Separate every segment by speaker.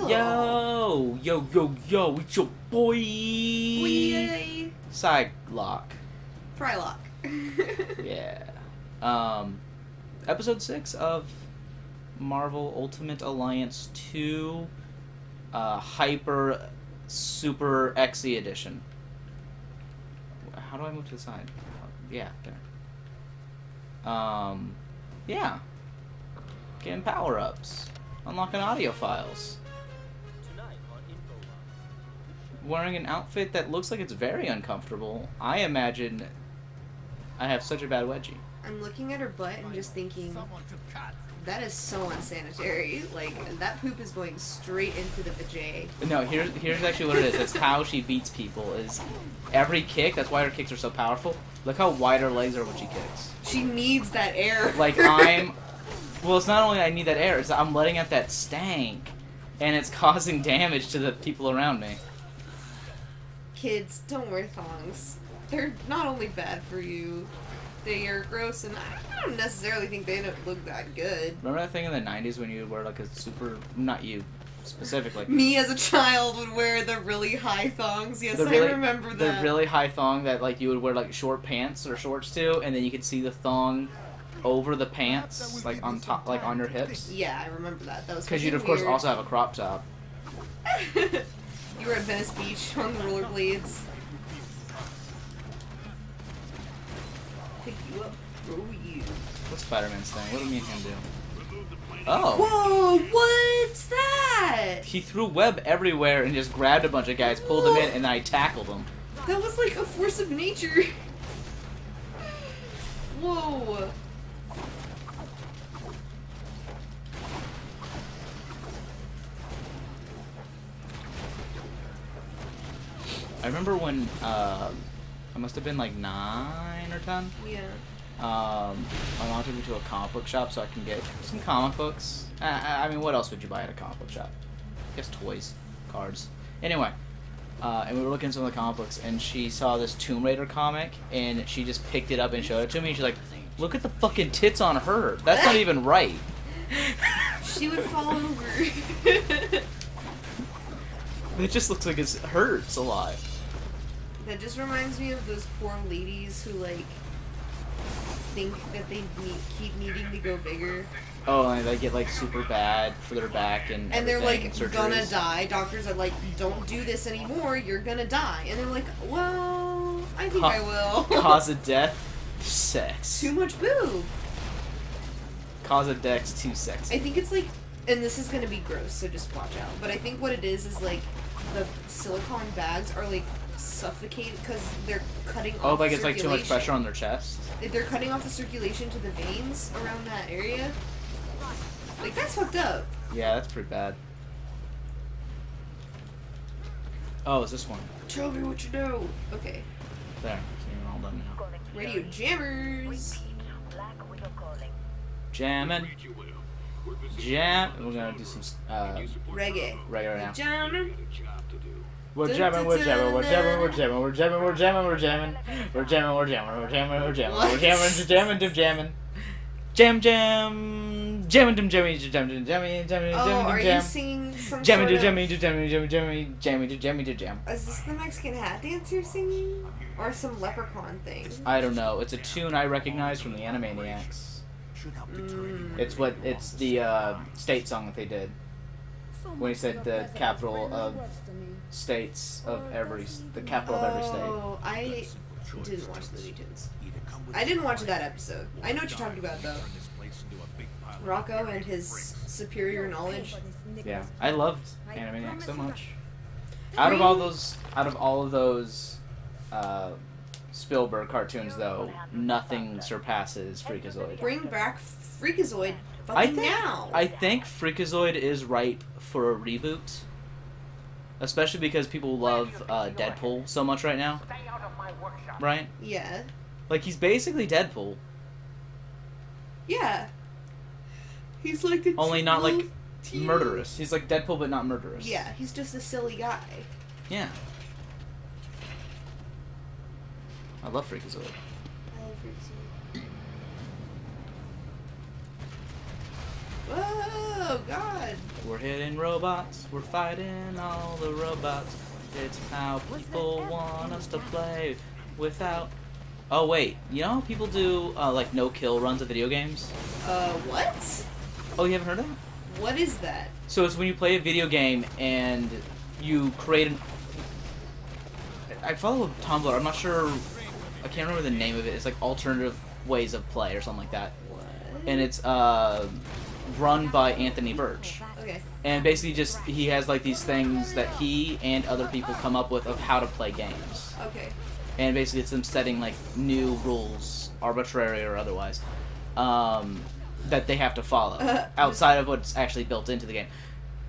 Speaker 1: Yo, yo, yo, yo, it's your boy,
Speaker 2: Wee.
Speaker 1: Psylocke.
Speaker 2: Frylock.
Speaker 1: Yeah. Episode 6 of Marvel Ultimate Alliance 2, Hyper Super XE Edition. How do I move to the side? Yeah, there. Yeah. Getting power-ups. Unlocking audio files. Wearing an outfit that looks like it's very uncomfortable. I imagine I have such a bad wedgie.
Speaker 2: I'm looking at her butt and just thinking, that is so unsanitary. Like, that poop is going straight into the vajay.
Speaker 1: No, here's actually what it is. It's how she beats people. Is every kick. That's why her kicks are so powerful. Look how wide her legs are when she kicks.
Speaker 2: She needs that air.
Speaker 1: Like well, it's not only I need that air. It's I'm letting out that stank, and it's causing damage to the people around me.
Speaker 2: Kids, don't wear thongs. They're not only bad for you, they are gross, and I don't necessarily think they don't look that good.
Speaker 1: Remember that thing in the 90s when you would wear like a super... Not you, specifically.
Speaker 2: Me as a child would wear the really high thongs. Yes, I remember that.
Speaker 1: The really high thong that like you would wear like short pants or shorts to, and then you could see the thong over the pants, like on top, like on your hips.
Speaker 2: Yeah, I remember that. That was
Speaker 1: because you'd of course also have a crop top.
Speaker 2: You were at Venice Beach on the rollerblades. Pick you up, throw you.
Speaker 1: What's Spider-Man's thing? What do me and him do? Oh!
Speaker 2: Whoa! What's that?
Speaker 1: He threw web everywhere and just grabbed a bunch of guys, pulled them in, and then I tackled them.
Speaker 2: That was like a force of nature. Whoa!
Speaker 1: I remember when, I must have been like 9 or 10.
Speaker 2: Yeah.
Speaker 1: My mom took me to a comic book shop so I can get some comic books. I mean, what else would you buy at a comic book shop? I guess toys, cards. Anyway, and we were looking at some of the comic books, and she saw this Tomb Raider comic, and she just picked it up and showed it to me, and she's like, look at the fucking tits on her. That's not even right.
Speaker 2: She would fall over.
Speaker 1: It just looks like it hurts a lot.
Speaker 2: That just reminds me of those poor ladies who, like, think that they keep needing to go bigger.
Speaker 1: Oh, and they get, like, super bad for their back and
Speaker 2: they're, like,
Speaker 1: surgeries.
Speaker 2: gonna die. Doctors are like, don't do this anymore, you're gonna die. And they're like, well, I think I will.
Speaker 1: Cause of death, sex.
Speaker 2: Too much boob.
Speaker 1: Cause of death, too sexy.
Speaker 2: I think it's, like, and this is gonna be gross, so just watch out. But I think what it is, like, the silicone bags are, like, suffocate because they're cutting off
Speaker 1: like
Speaker 2: the
Speaker 1: it's like too much pressure on their chest.
Speaker 2: They're cutting off the circulation to the veins around that area. Like, that's fucked up.
Speaker 1: Yeah, that's pretty bad. Oh, is this one?
Speaker 2: Tell me what you know. Okay.
Speaker 1: There. So you're all done now.
Speaker 2: Radio jammers.
Speaker 1: Jamming. Jam. We're gonna do some
Speaker 2: Reggae.
Speaker 1: right now.
Speaker 2: Jamming.
Speaker 1: We're jamming, we're jamming, we're jamming, we're jamming, we're jamming, we're jamming, we're jamming, we're jamming, we're jamming, we're jamming, we're jamming, we're jamming, jamming, jamming, jam, jam, jamming, jamming, jamming, jamming, jamming, jamming,
Speaker 2: Oh, are you
Speaker 1: jam,
Speaker 2: singing some
Speaker 1: jamming,
Speaker 2: sort of...
Speaker 1: jamming, jamming, jamming, jamming, jamming, jamming, jam.
Speaker 2: Is this the Mexican hat dance you're singing? Or some leprechaun thing?
Speaker 1: I don't know. It's a tune I recognize from the Animaniacs. It's the state song that they did when he said the capital of states of the capital of every state.
Speaker 2: Oh, I didn't watch the Looney Tunes. I didn't watch that episode. I know what you're talking about, though. Rocco and his superior knowledge.
Speaker 1: Yeah, I loved Animaniacs so much. Out of all of those Spielberg cartoons, though, nothing surpasses Freakazoid.
Speaker 2: Bring back Freakazoid fucking now.
Speaker 1: I think Freakazoid is ripe for a reboot. Especially because people love Deadpool so much right now. Right?
Speaker 2: Yeah.
Speaker 1: Like, he's basically Deadpool.
Speaker 2: Yeah. He's like a
Speaker 1: only not, like, murderous. He's like Deadpool, but not murderous.
Speaker 2: Yeah, he's just a silly guy.
Speaker 1: Yeah. I love Freakazoid.
Speaker 2: I love Freakazoid. Whoa! Oh God.
Speaker 1: We're hitting robots. We're fighting all the robots. It's how people want us to play without... Oh, wait. You know how people do, like, no-kill runs of video games?
Speaker 2: What?
Speaker 1: Oh, you haven't heard of that?
Speaker 2: What is that?
Speaker 1: So it's when you play a video game and you create an... I follow Tumblr. I'm not sure... I can't remember the name of it. It's like alternative ways of play or something like that.
Speaker 2: What?
Speaker 1: And it's run by Anthony Birch.
Speaker 2: Okay.
Speaker 1: And basically just, he has like these things that he and other people come up with of how to play games.
Speaker 2: Okay.
Speaker 1: And basically it's them setting like new rules, arbitrary or otherwise, that they have to follow, outside of what's actually built into the game.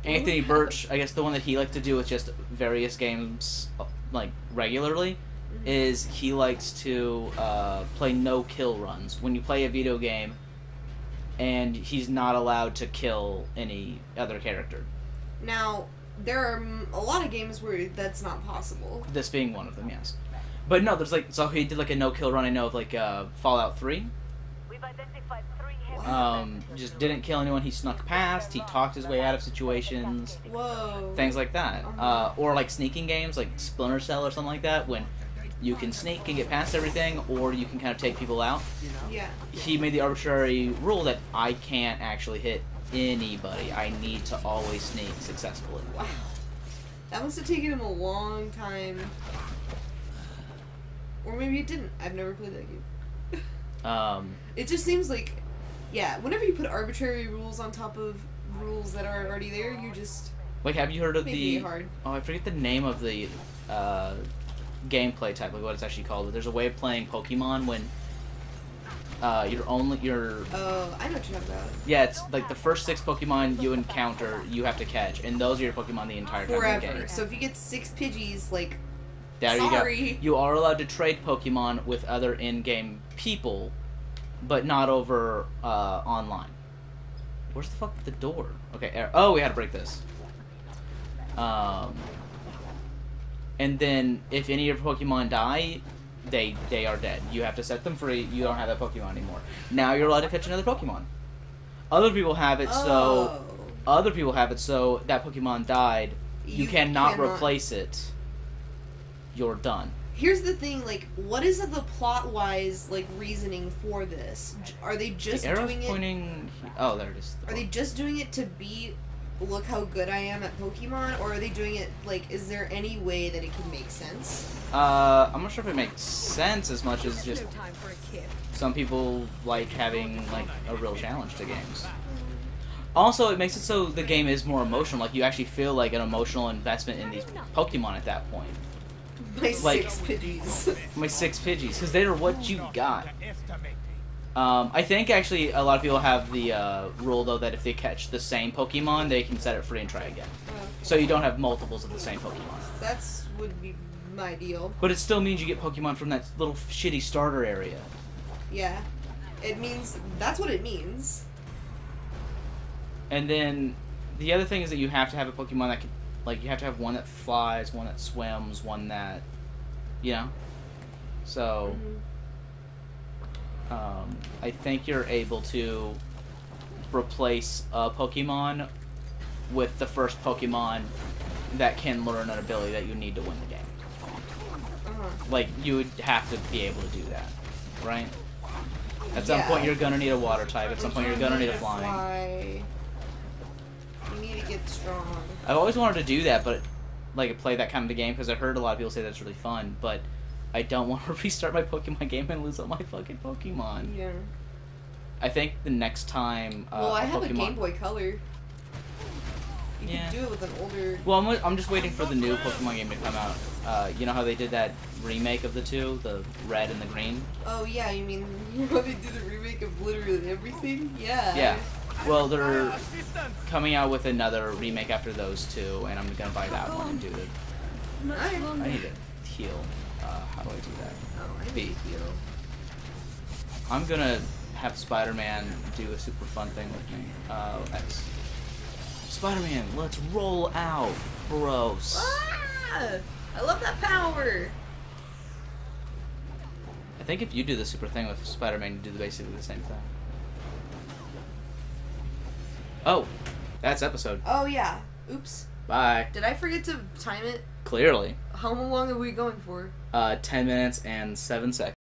Speaker 1: Anthony Birch, I guess the one that he likes to do with just various games, like, regularly, is he likes to play no-kill runs. When you play a video game, and he's not allowed to kill any other character.
Speaker 2: Now, there are a lot of games where that's not possible.
Speaker 1: This being one of them, yes. But no, there's like, so he did like a no-kill run, I know, of like Fallout 3.
Speaker 3: We've identified 3 heavy
Speaker 1: Just didn't kill anyone he snuck past, he talked his way out of situations,
Speaker 2: Whoa.
Speaker 1: things like that. Or like sneaking games, like Splinter Cell or something like that, when you can sneak and get past everything, or you can kind of take people out.
Speaker 2: Yeah.
Speaker 1: He made the arbitrary rule that I can't actually hit anybody. I need to always sneak successfully.
Speaker 2: Wow. That must have taken him a long time. Or maybe it didn't. I've never played that game. It just seems like, yeah, whenever you put arbitrary rules on top of rules that are already there, you just
Speaker 1: Like, have you heard of
Speaker 2: make
Speaker 1: the...
Speaker 2: it hard.
Speaker 1: Oh, I forget the name of the gameplay type, like what it's actually called. But there's a way of playing Pokemon when you're...
Speaker 2: Oh, I know what you're talking about.
Speaker 1: Yeah, it's like the first 6 Pokemon you encounter, you have to catch, and those are your Pokemon the entire time of the
Speaker 2: Forever.
Speaker 1: game.
Speaker 2: So if you get 6 Pidgeys, like,
Speaker 1: There
Speaker 2: sorry.
Speaker 1: you go. You are allowed to trade Pokemon with other in-game people, but not over online. Where's the fuck the door? Okay, oh, we had to break this. And then if any of your Pokemon die, they are dead. You have to set them free. You don't have that Pokemon anymore. Now you're allowed to catch another Pokemon. Other people have it so that Pokemon died. You cannot replace it. You're done.
Speaker 2: Here's the thing, like, what is the plot-wise, like, reasoning for this? Are they just
Speaker 1: The arrow's
Speaker 2: doing it...
Speaker 1: pointing... Oh, there it is.
Speaker 2: Are they just doing it to be, look how good I am at Pokemon, or are they doing it, like, is there any way that it can make sense?
Speaker 1: I'm not sure if it makes sense as much as just
Speaker 3: no time for a kid.
Speaker 1: some people like having, like, a real challenge to games. Also, it makes it so the game is more emotional. Like, you actually feel like an emotional investment in these Pokemon at that point.
Speaker 2: My
Speaker 1: Like-
Speaker 2: 6 Pidgeys.
Speaker 1: My 6 Pidgeys, because they're what you got. I think, actually, a lot of people have the rule, though, that if they catch the same Pokemon, they can set it free and try again. So you don't have multiples of the same Pokemon.
Speaker 2: That's would be my deal.
Speaker 1: But it still means you get Pokemon from that little shitty starter area.
Speaker 2: Yeah. It means, that's what it means.
Speaker 1: And then, the other thing is that you have to have a Pokemon that can... Like, you have to have one that flies, one that swims, one that... You know? So... I think you're able to replace a Pokemon with the first Pokemon that can learn an ability that you need to win the game. Like, you would have to be able to do that, right? At some point, you're gonna need a water type. At some point, you're gonna need a flying.
Speaker 2: You need to get strong.
Speaker 1: I've always wanted to do that, but like play that kind of game because I heard a lot of people say that's really fun. But I don't want to restart my Pokemon game and lose all my fucking Pokemon.
Speaker 2: Yeah.
Speaker 1: I think the next time.
Speaker 2: Well, I have
Speaker 1: Pokemon...
Speaker 2: a Game Boy Color. You
Speaker 1: Yeah.
Speaker 2: can do it with an older...
Speaker 1: Well, I'm just waiting for the new Pokemon game to come out. You know how they did that remake of the two, the red and the green?
Speaker 2: Oh, yeah, you mean you know they did a remake of literally everything? Yeah.
Speaker 1: Yeah. Well, they're coming out with another remake after those two, and I'm gonna buy that one and do it. I need to heal. How do I do that?
Speaker 2: Oh, I
Speaker 1: B.
Speaker 2: need to heal.
Speaker 1: I'm gonna have Spider-Man do a super fun thing with me. X. Spider-Man, let's roll out, bros.
Speaker 2: Ah! I love that power!
Speaker 1: I think if you do the super thing with Spider-Man, you do basically the same thing. Oh, That's episode.
Speaker 2: Oh yeah. Oops.
Speaker 1: Bye.
Speaker 2: Did I forget to time it?
Speaker 1: Clearly.
Speaker 2: How long are we going for?
Speaker 1: 10 minutes and 7 seconds.